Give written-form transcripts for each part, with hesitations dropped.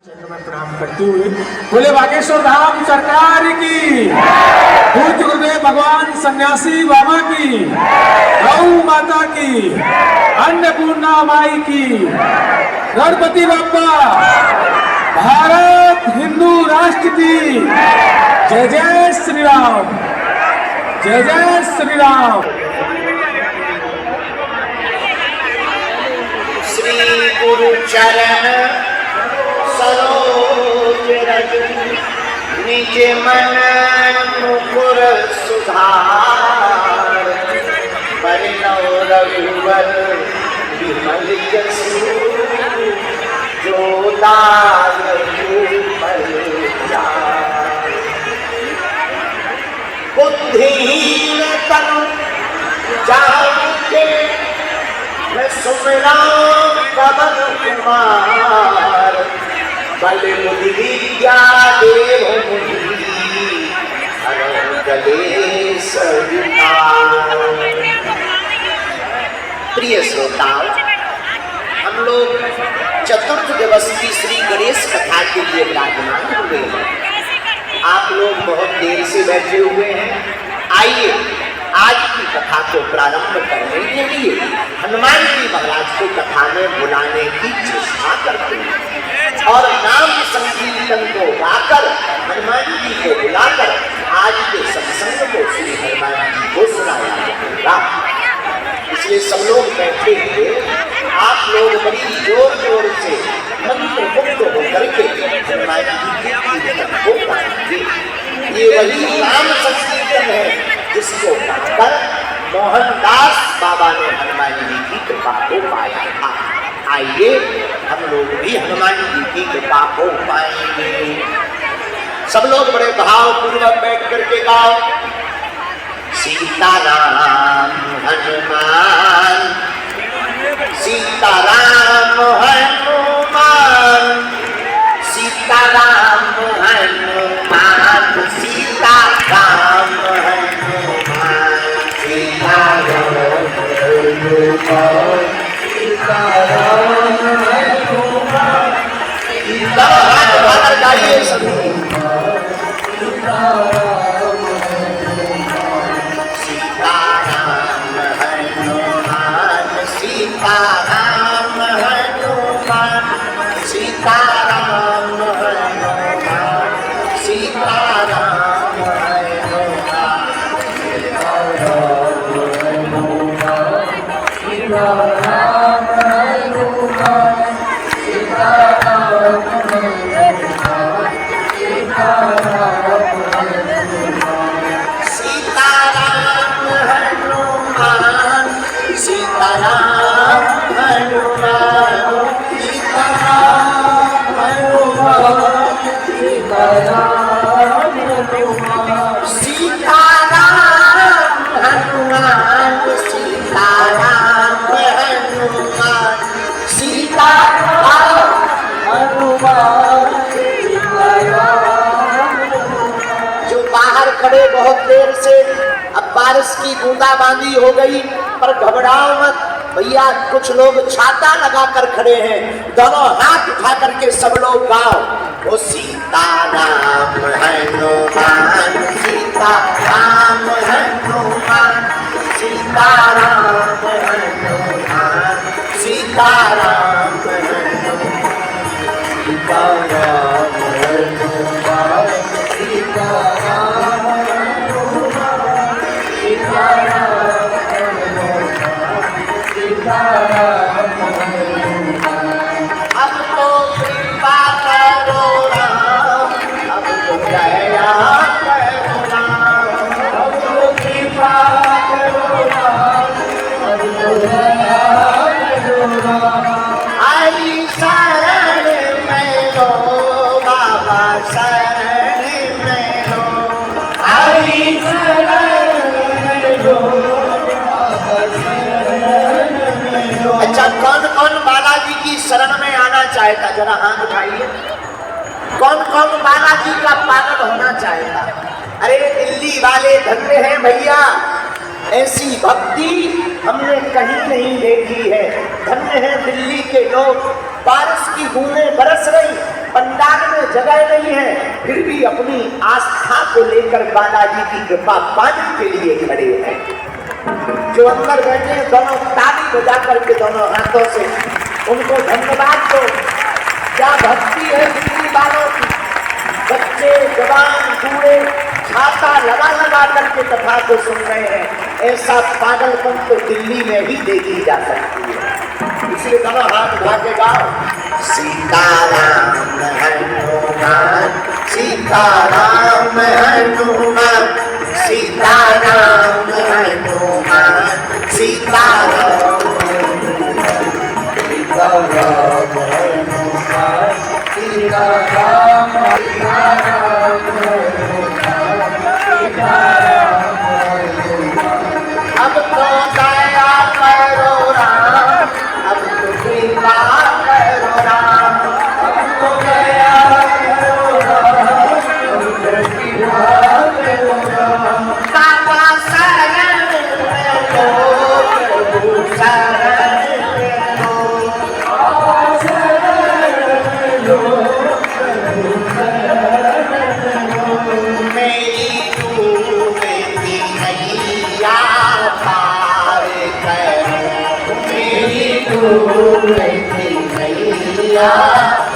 में प्रणाम करते हुए बोले बागेश्वर धाम सरकार की, पूज्य गुरुदेव भगवान सन्यासी बाबा की, गौ माता की, अन्नपूर्णा माई की, गणपति बप्पा, भारत हिंदू राष्ट्र की जय जय श्री राम, जय जय श्री राम। श्री गुरु चरण सरोज रज निज मन मुकुर सुधार, परिणव रघुवर विमल जसु जो दायकु परिचार। बुद्धिहीन तनु जाके सुमिरा पवन कुमार, बल बुद्धि विद्या देव मुनि हरौ कलेश विकार। प्रिय श्रोताओं, हम लोग चतुर्थ दिवस की श्री गणेश कथा के लिए विराजमान हुए हैं। आप लोग बहुत देर से बैठे हुए हैं। आइए आज की कथा को प्रारंभ करने के लिए हनुमान जी महाराज को कथा में बुलाने की चेष्टा करते हैं और नाम संकीर्तन को गाकर हनुमान जी को बुलाकर आज के सत्संग को श्री हनुमान जी को सुनाया जाएगा। इसलिए सब लोग बैठे हुए आप लोग बड़ी जोर जोर से मंत्र मुक्त होकर के हनुमान जी के कीर्तन को गाएंगे। ये वही नाम संकीर्तन है जिसको गाकर मोहनदास बाबा ने हनुमान जी की कृपा को पाया था। आइए हम लोग भी हनुमान जी की कृपा को पाएंगे। सब लोग बड़े भाव पूर्वक बैठ करके गाओ। सीताराम हनुमान, सीताराम हनुमान, सीताराम हनुमान, सीताराम हनुमान, सीताराम हनुमान, सीताराम हनुमान। हाथ बाहर गाइए सभी। खड़े बहुत देर से, अब बारिश की बूंदाबांदी हो गई, पर घबराओ मत भैया। कुछ लोग छाता लगा कर खड़े हैं, दोनों हाथ उठा करके सब लोग गाओ। ओ सीताराम हनुमान, सीताराम हनुमान, सीताराम हनुमान, सीताराम हनुमान, सीताराम हनुमान, सीताराम। अब तो कृपा करो राम, अब तो दया करो राम, अब तो कृपा करो राम, अब तो दया करो राम। आई शरण में लो बाबा, शरण में लो, आई शरण में लो बाबा, शरण में लो। अच्छा, कौन कौन बालाजी की शरण में आना चाहता, जरा हाथ उठाइए। कौन कौन बालाजी का पागल होना चाहता? अरे दिल्ली वाले धन्य हैं भैया, ऐसी भक्ति हमने कहीं नहीं देखी है। धन्य है दिल्ली के लोग, बारिश की बूंदें बरस रही, पंडाल में जगह नहीं है, फिर भी अपनी आस्था को लेकर बालाजी की कृपा पाने के लिए खड़े हैं। जो अंदर बैठे हैं दोनों ताली बजा करके दोनों हाथों से उनको धन्यवाद दो। क्या भक्ति है दिल्ली वालों की, बच्चे जवान बूढ़े छाता लगा लगा करके कथा को सुन रहे हैं। ऐसा पागलपन तो दिल्ली में ही देखी जा सकती है। इसलिए दोनों हाथ उठा के गाओ, सीताराम हनुमान, सीताराम हनुमान, सीताराम हनुमान, सीताराम अब तो दया करो राम, अब तो कृपा करो राम, अब तो दया करो राम, अब तो कृपा करो राम। बाबा शरण में लो, प्रभु शरण में लो, बाबा शरण में लो, प्रभु शरण में लो। मेरी डूबती नैया पार करो, मेरी डूबती नैया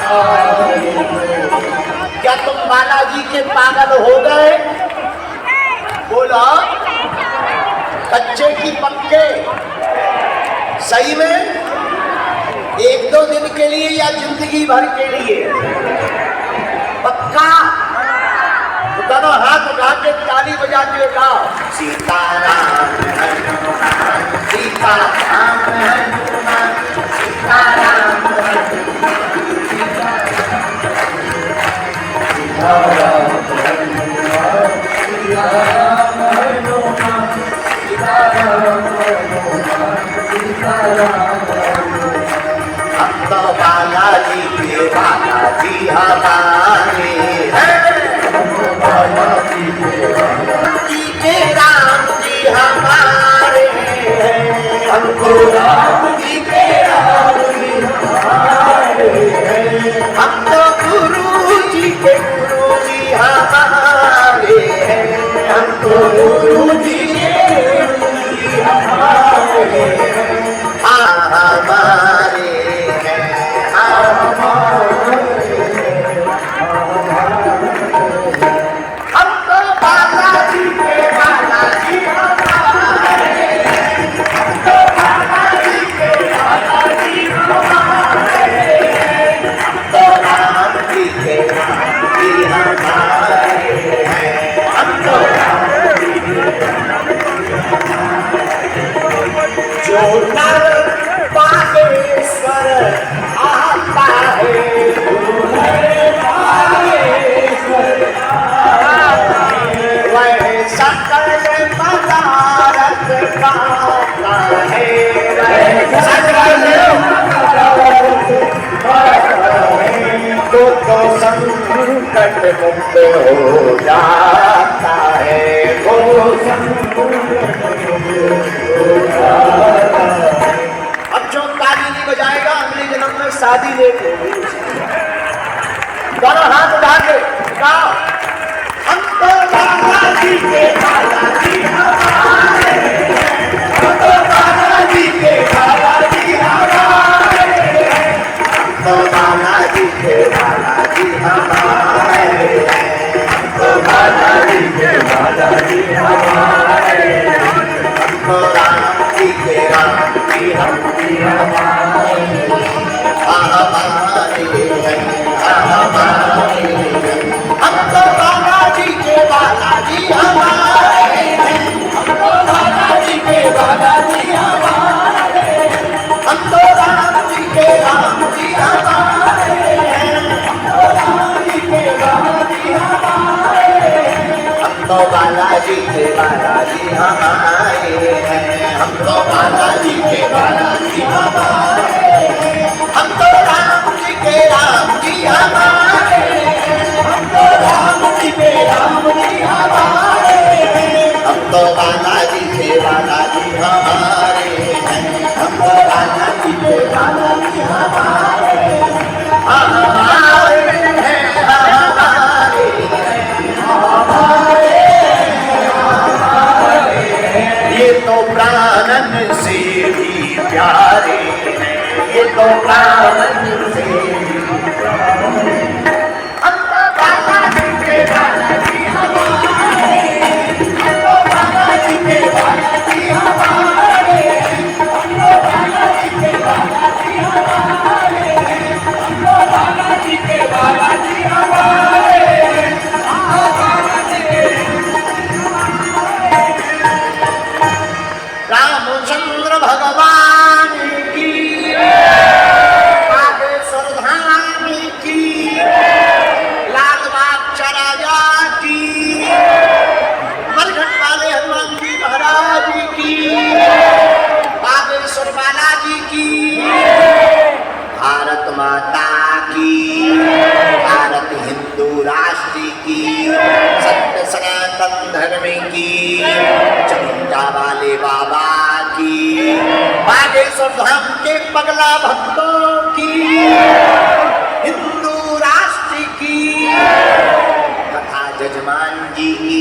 पार करो। क्या तुम बालाजी के पागल हो गए? बोला कच्चे की पक्के, सही में एक दो दिन के लिए या जिंदगी भर के लिए? पक्का? तो दोनों हाथ उठा के ताली बजाते हुए गाओ, सीताराम हनुमान, सीताराम हनुमान, सीताराम हम तो बालाजी के बालाजी हमारे बालाजी के राम जी हमारे, हमको राम जी के राम जी हमारे, हम तो गुरु जी के गुरु जी हमारे, हमको गुरु जी के गुरु जी हमारे, हमारे हम तो बालाजी के बालाजी हमारे, हम तो बालाजी के बालाजी हमारे, हम तो राम जी के राम जी हमारे, हम तो राम जी के जो नर बागेश्वर आता है, वह सकल पदार्थ खाता है, वह सकल तो संकट मुक्त हो जाता है, वो संकट मुक्त हो जाता है। अब जो ताली नहीं बजाएगा अगले जन्म में शादी लेके दोनों हाथ उठा के गाओ, हम तो बालाजी के बालाजी हमारे, हम तो बालाजी के बालाजी हमारे, हम तो बालाजी के बालाजी हमारे, हम तो बालाजी के बालाजी हमारे, हम तो राम जी के राम जी हमारे, हम तो बालाजी के बालाजी हमारे, हम तो बालाजी के बालाजी हमारे, हम तो राम जी के राम जी हमारे, हम तो राम जी के बालाजी हमारे, हम तो बालाजी के बालाजी हमारे, हम तो बालाजी के बालाजी हमारे, हम तो राम जी के राम जी हमारे, हम तो राम जी के राम जी हमारे, हम तो बालाजी के बालाजी हमारे, हम तो बालाजी के बालाजी हमारे, हमारे बागेश्वर धाम के पगला भक्तों की, हिंदू राष्ट्र की, तथा जजमान जी की,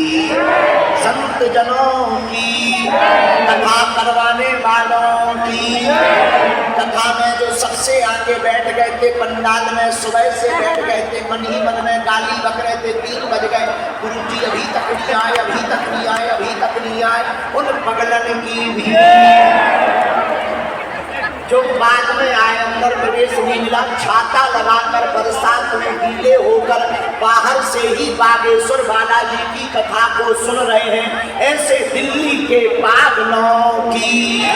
संत जनों की, कथा करवाने वालों की, कथा में जो सबसे आगे बैठ गए थे पंडाल में, सुबह से बैठ गए थे, मन ही मन में गाली बक रहे थे, 3 बज गए, गुरु जी अभी तक नहीं आए, अभी तक नहीं आए, अभी तक नहीं आए, उन पगलन की भी जो बाद में आए, अंदर प्रवेश नहीं मिला, छाता लगाकर बरसात में गीले होकर बाहर से ही बागेश्वर बालाजी की कथा को सुन रहे हैं, ऐसे दिल्ली के पागलों की।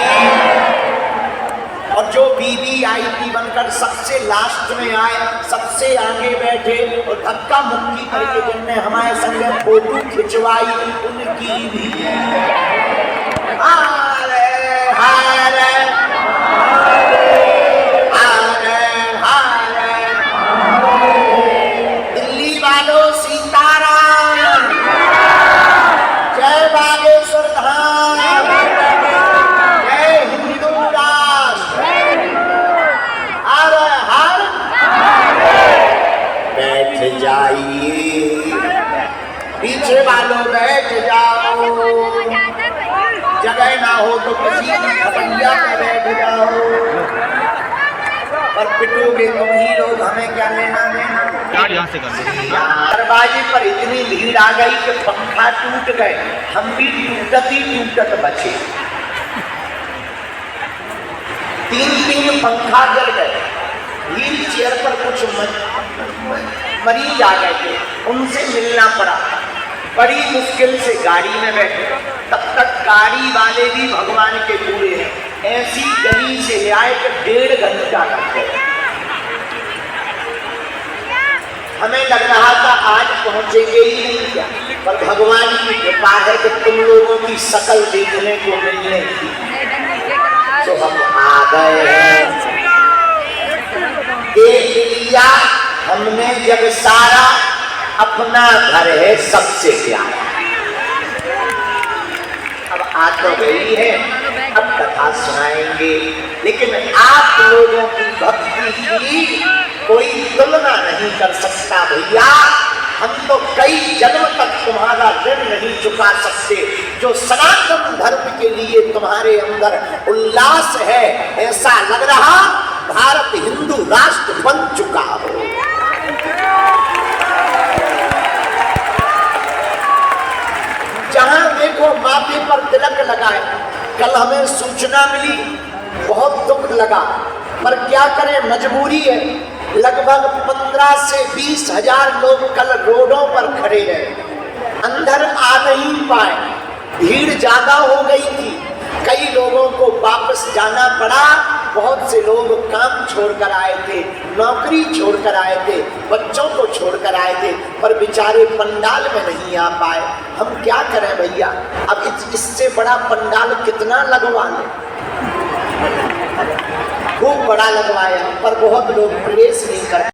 और जो वीवीआईपी बनकर सबसे लास्ट में आए, सबसे आगे बैठे और धक्का मुक्की करके जिनने हमारे संगे फोटो खिंचवाई, उनकी भी हारे हारे पीछे वालों बैठ जाओ, जगह ना हो तो किसी की खपैया में बैठ जाओ, पर पिटोगे तुम ही लोग, हमें क्या लेना देना। दरवाजे पर इतनी भीड़ आ गई कि पंखा टूट गए, हम भी टूटत ही टूटत बचे, 3 पंखा जल गए। व्हील चेयर पर कुछ मरीज आ गए थे, उनसे मिलना पड़ा, बड़ी मुश्किल से गाड़ी में बैठे, तब तक गाड़ी वाले भी भगवान के पूरे हैं, ऐसी गली से ले आए कि 1.5 घंटा लग गया। हमें लग रहा था आज पहुंचेंगे ही नहीं क्या, पर भगवान की कृपा है कि तुम लोगों की शकल देखने को मिलने की, तो हम आ गए। देख लिया हमने जब सारा, अपना घर है सबसे प्यारा। अब आ तो गई है, अब कथा सुनाएंगे, लेकिन आप लोगों की भक्ति की कोई तुलना नहीं कर सकता भैया। हम तो कई जन्म तक तुम्हारा ऋण नहीं चुका सकते। जो सनातन धर्म के लिए तुम्हारे अंदर उल्लास है, ऐसा लग रहा भारत हिंदू राष्ट्र बन चुका हो। जहां देखो माथे पर तिलक लगाए। कल हमें सूचना मिली, बहुत दुख लगा, पर क्या करें, मजबूरी है। लगभग 15 से 20 हजार लोग कल रोडों पर खड़े रहे, अंदर आ नहीं पाए, भीड़ ज्यादा हो गई थी, कई लोगों को वापस जाना पड़ा। बहुत से लोग काम छोड़कर आए थे, नौकरी छोड़कर आए थे, बच्चों को छोड़कर आए थे, पर बेचारे पंडाल में नहीं आ पाए। हम क्या करें भैया, अब इससे बड़ा पंडाल कितना लगवा लें। खूब बड़ा लगवाया, पर बहुत लोग प्रवेश नहीं कर